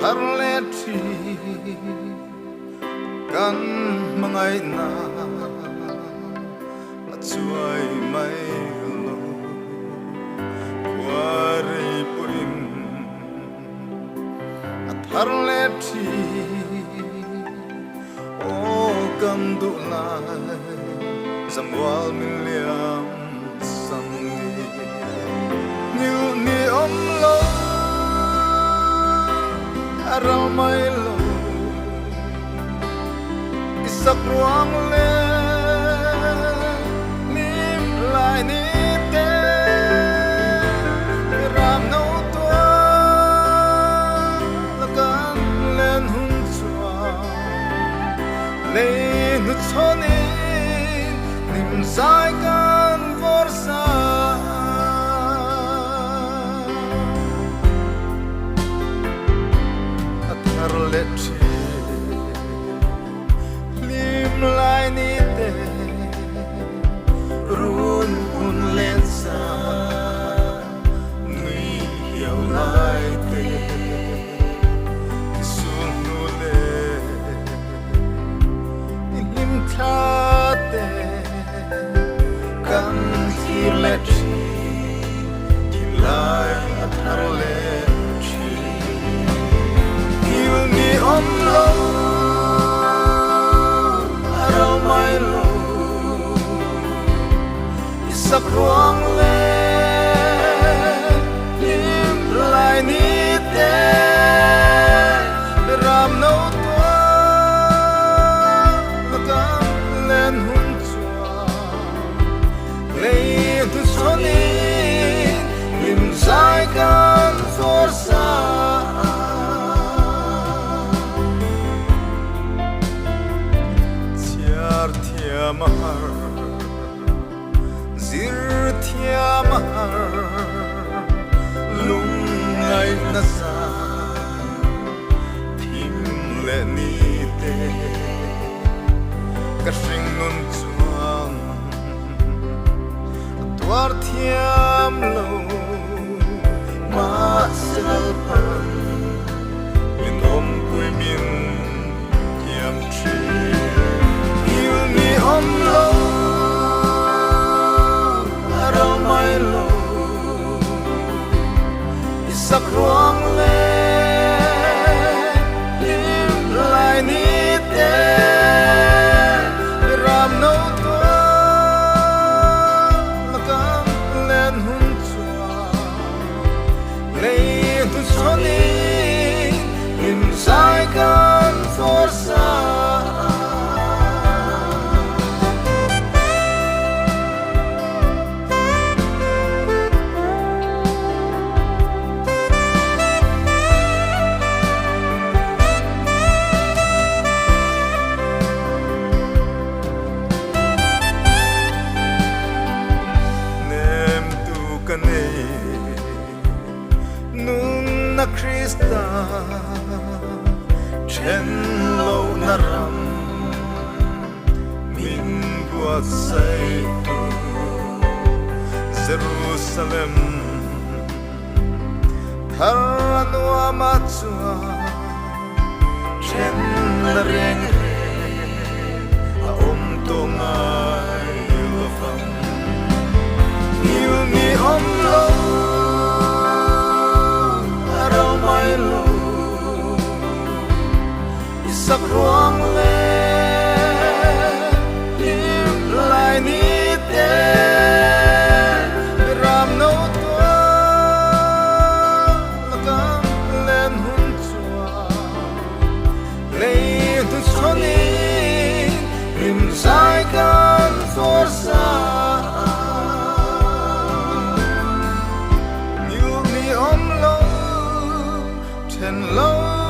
Harleti kan mangai na chuai mai lo kwari purim Harleti o kam du lai zamwal miliam sangi ni om lo Aral mai lo isak ruang le nim lai ni te ram no tua lakan len hun chua le nu choni nim sai kan forsa Harleti lim lai ni te run hun len sa nui hiao lai te sun nu le lim tha te kan Harleti ki lai Harleti ni om lo aral mai lo isak ruang le lim lai ni te ram no tua lakam len hun chua le tu soni lim sai kan forsa Mahar zir thia mahar lung ngai na sa thim le ni te ka sing nun chuang twar thiam lo ma sel pan in om pui min thiam tri om lo aral mai lo isak ruang le lim lai ni te ram no tua lakam len hun chua le tu soni lim sai kan forsa nun na Krista chen lo na ram min buat sai tu Jerusalem tharanwa machua chen na reng a to ngai lo fam ni om lo aral mai lo isak ruang le lim lai ni te ram no tua lakam len hun chua le tu choni lim sai kan forsa and low